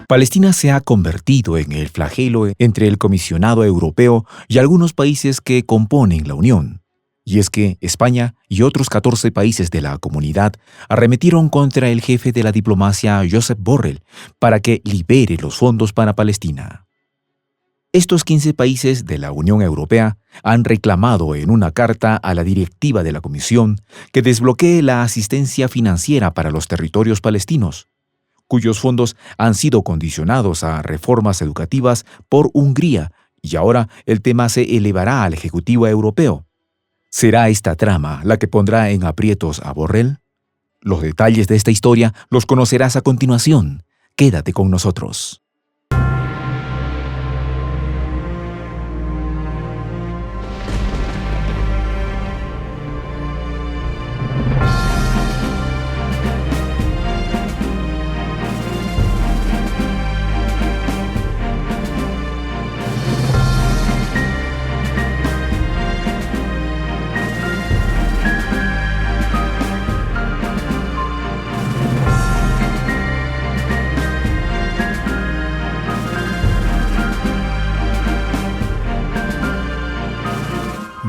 Palestina se ha convertido en el flagelo entre el Comisionado Europeo y algunos países que componen la Unión. Y es que España y otros 14 países de la comunidad arremetieron contra el jefe de la diplomacia, Josep Borrell, para que libere los fondos para Palestina. Estos 15 países de la Unión Europea han reclamado en una carta a la directiva de la Comisión que desbloquee la asistencia financiera para los territorios palestinos, cuyos fondos han sido condicionados a reformas educativas por Hungría, y ahora el tema se elevará al Ejecutivo Europeo. ¿Será esta trama la que pondrá en aprietos a Borrell? Los detalles de esta historia los conocerás a continuación. Quédate con nosotros.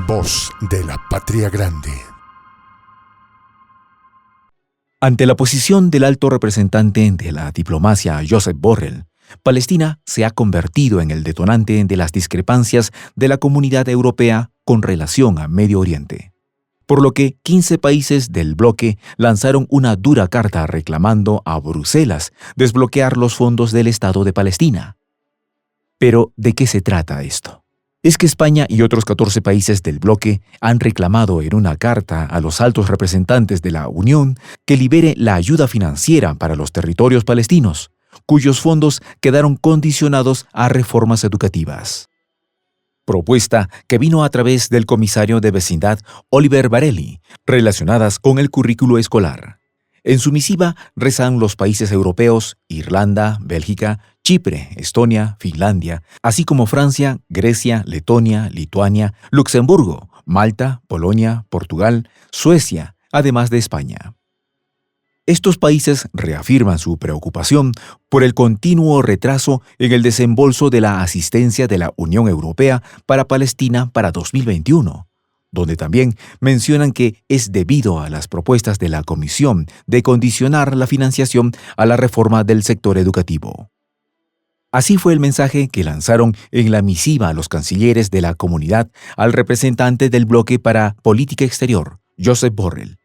Voz de la Patria Grande. Ante la posición del alto representante de la diplomacia, Josep Borrell, Palestina se ha convertido en el detonante de las discrepancias de la comunidad europea con relación a Medio Oriente. Por lo que 15 países del bloque lanzaron una dura carta reclamando a Bruselas desbloquear los fondos del Estado de Palestina. Pero, ¿de qué se trata esto? Es que España y otros 14 países del bloque han reclamado en una carta a los altos representantes de la Unión que libere la ayuda financiera para los territorios palestinos, cuyos fondos quedaron condicionados a reformas educativas. Propuesta que vino a través del comisario de Vecindad, Oliver Varelli, relacionadas con el currículo escolar. En su misiva rezan los países europeos, Irlanda, Bélgica, Chipre, Estonia, Finlandia, así como Francia, Grecia, Letonia, Lituania, Luxemburgo, Malta, Polonia, Portugal, Suecia, además de España. Estos países reafirman su preocupación por el continuo retraso en el desembolso de la asistencia de la Unión Europea para Palestina para 2021. Donde también mencionan que es debido a las propuestas de la Comisión de condicionar la financiación a la reforma del sector educativo. Así fue el mensaje que lanzaron en la misiva a los cancilleres de la comunidad al representante del bloque para política exterior, Josep Borrell.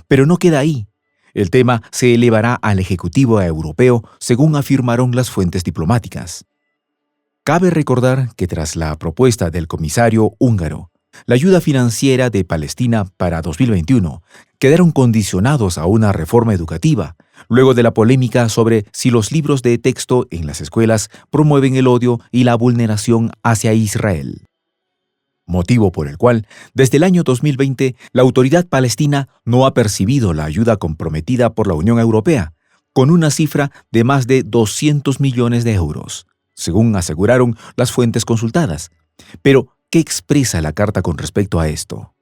Pero no queda ahí. El tema se elevará al Ejecutivo Europeo, según afirmaron las fuentes diplomáticas. Cabe recordar que tras la propuesta del comisario húngaro, la ayuda financiera de Palestina para 2021 quedaron condicionados a una reforma educativa, luego de la polémica sobre si los libros de texto en las escuelas promueven el odio y la vulneración hacia Israel. Motivo por el cual, desde el año 2020, la autoridad palestina no ha percibido la ayuda comprometida por la Unión Europea, con una cifra de más de 200 millones de euros, según aseguraron las fuentes consultadas. Pero, ¿qué expresa la carta con respecto a esto?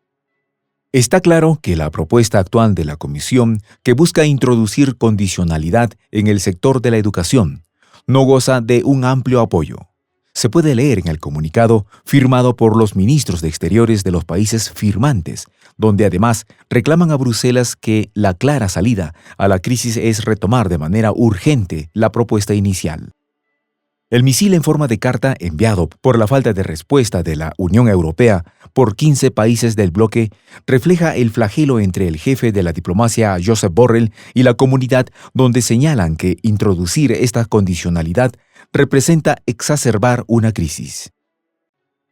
Está claro que la propuesta actual de la Comisión, que busca introducir condicionalidad en el sector de la educación, no goza de un amplio apoyo. Se puede leer en el comunicado firmado por los ministros de Exteriores de los países firmantes, donde además reclaman a Bruselas que la clara salida a la crisis es retomar de manera urgente la propuesta inicial. El misil en forma de carta enviado por la falta de respuesta de la Unión Europea por 15 países del bloque refleja el flagelo entre el jefe de la diplomacia Josep Borrell y la comunidad, donde señalan que introducir esta condicionalidad representa exacerbar una crisis.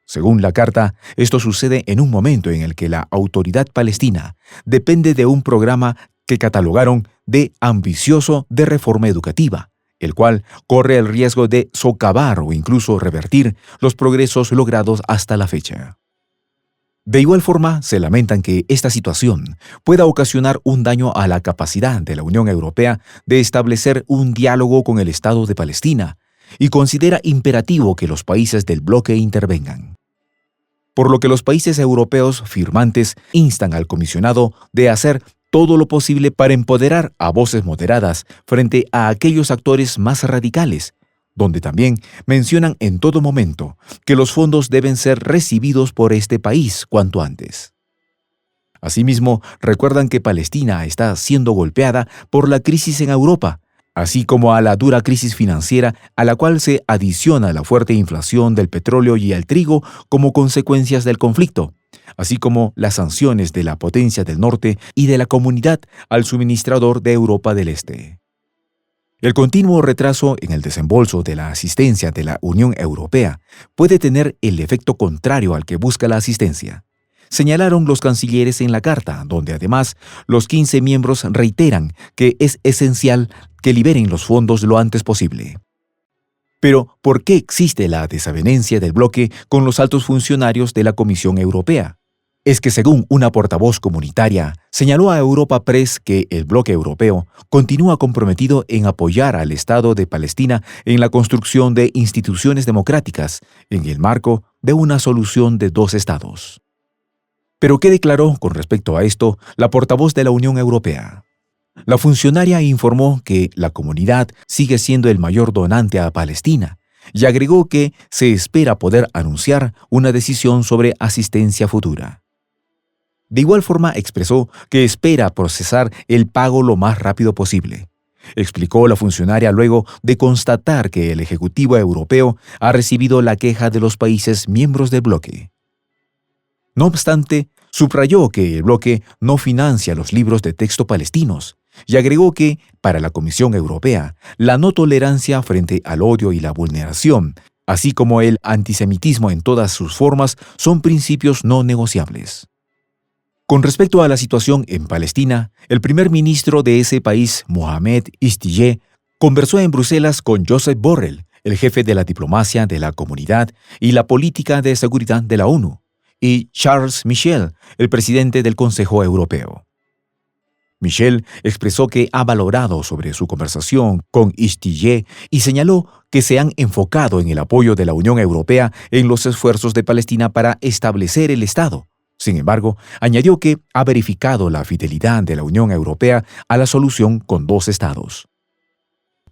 Según la carta, esto sucede en un momento en el que la autoridad palestina depende de un programa que catalogaron de ambicioso de reforma educativa, el cual corre el riesgo de socavar o incluso revertir los progresos logrados hasta la fecha. De igual forma, se lamentan que esta situación pueda ocasionar un daño a la capacidad de la Unión Europea de establecer un diálogo con el Estado de Palestina y considera imperativo que los países del bloque intervengan. Por lo que los países europeos firmantes instan al comisionado de hacer todo lo posible para empoderar a voces moderadas frente a aquellos actores más radicales, donde también mencionan en todo momento que los fondos deben ser recibidos por este país cuanto antes. Asimismo, recuerdan que Palestina está siendo golpeada por la crisis en Europa, así como a la dura crisis financiera a la cual se adiciona la fuerte inflación del petróleo y el trigo como consecuencias del conflicto, así como las sanciones de la potencia del norte y de la comunidad al suministrador de Europa del Este. El continuo retraso en el desembolso de la asistencia de la Unión Europea puede tener el efecto contrario al que busca la asistencia, señalaron los cancilleres en la carta, donde además los 15 miembros reiteran que es esencial que liberen los fondos lo antes posible. Pero, ¿por qué existe la desavenencia del bloque con los altos funcionarios de la Comisión Europea? Es que según una portavoz comunitaria, señaló a Europa Press que el bloque europeo continúa comprometido en apoyar al Estado de Palestina en la construcción de instituciones democráticas en el marco de una solución de dos estados. ¿Pero qué declaró con respecto a esto la portavoz de la Unión Europea? La funcionaria informó que la comunidad sigue siendo el mayor donante a Palestina y agregó que se espera poder anunciar una decisión sobre asistencia futura. De igual forma expresó que espera procesar el pago lo más rápido posible. Explicó la funcionaria luego de constatar que el Ejecutivo Europeo ha recibido la queja de los países miembros del bloque. No obstante, subrayó que el bloque no financia los libros de texto palestinos y agregó que, para la Comisión Europea, la no tolerancia frente al odio y la vulneración, así como el antisemitismo en todas sus formas, son principios no negociables. Con respecto a la situación en Palestina, el primer ministro de ese país, Mohamed Istiyeh, conversó en Bruselas con Josep Borrell, el jefe de la diplomacia de la comunidad y la política de seguridad de la ONU, y Charles Michel, el presidente del Consejo Europeo. Michel expresó que ha valorado sobre su conversación con Istiyeh y señaló que se han enfocado en el apoyo de la Unión Europea en los esfuerzos de Palestina para establecer el Estado. Sin embargo, añadió que ha verificado la fidelidad de la Unión Europea a la solución con dos estados.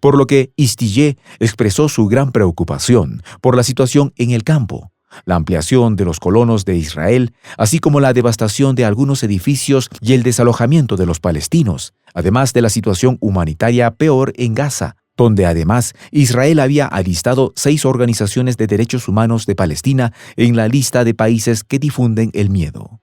Por lo que Istiyeh expresó su gran preocupación por la situación en el campo, la ampliación de los colonos de Israel, así como la devastación de algunos edificios y el desalojamiento de los palestinos, además de la situación humanitaria peor en Gaza, donde además Israel había alistado 6 organizaciones de derechos humanos de Palestina en la lista de países que difunden el miedo.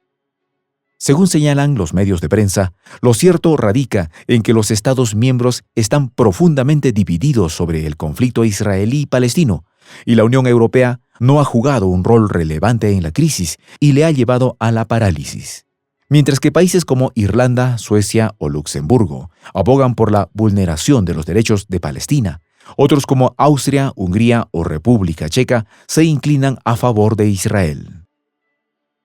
Según señalan los medios de prensa, lo cierto radica en que los Estados miembros están profundamente divididos sobre el conflicto israelí-palestino, y la Unión Europea no ha jugado un rol relevante en la crisis y le ha llevado a la parálisis. Mientras que países como Irlanda, Suecia o Luxemburgo abogan por la vulneración de los derechos de Palestina, otros como Austria, Hungría o República Checa se inclinan a favor de Israel.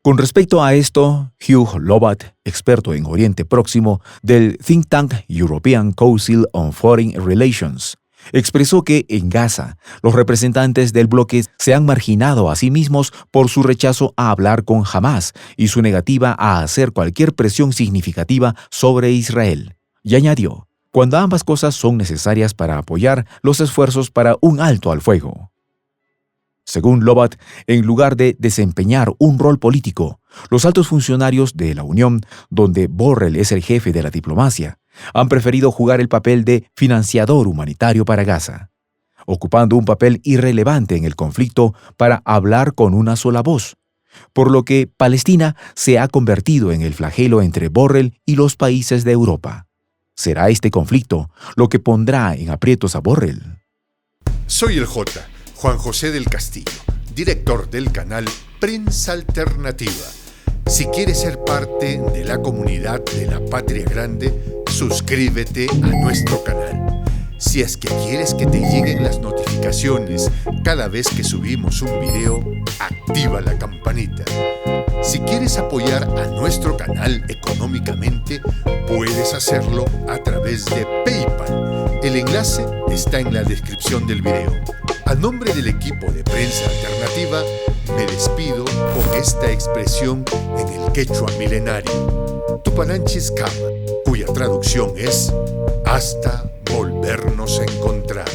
Con respecto a esto, Hugh Lovatt, experto en Oriente Próximo del think tank European Council on Foreign Relations, expresó que en Gaza los representantes del bloque se han marginado a sí mismos por su rechazo a hablar con Hamás y su negativa a hacer cualquier presión significativa sobre Israel. Y añadió, cuando ambas cosas son necesarias para apoyar los esfuerzos para un alto al fuego. Según Lovatt, en lugar de desempeñar un rol político, los altos funcionarios de la Unión, donde Borrell es el jefe de la diplomacia, han preferido jugar el papel de financiador humanitario para Gaza, ocupando un papel irrelevante en el conflicto para hablar con una sola voz, por lo que Palestina se ha convertido en el flagelo entre Borrell y los países de Europa. ¿Será este conflicto lo que pondrá en aprietos a Borrell? Soy el J, Juan José del Castillo, director del canal Prensa Alternativa. Si quieres ser parte de la comunidad de la Patria Grande, suscríbete a nuestro canal. Si es que quieres que te lleguen las notificaciones cada vez que subimos un video, activa la campanita. Si quieres apoyar a nuestro canal económicamente, puedes hacerlo a través de PayPal. El enlace está en la descripción del video. A nombre del equipo de Prensa Alternativa, me despido con esta expresión en el quechua milenario, Tupananchis Kama, cuya traducción es hasta volvernos a encontrar.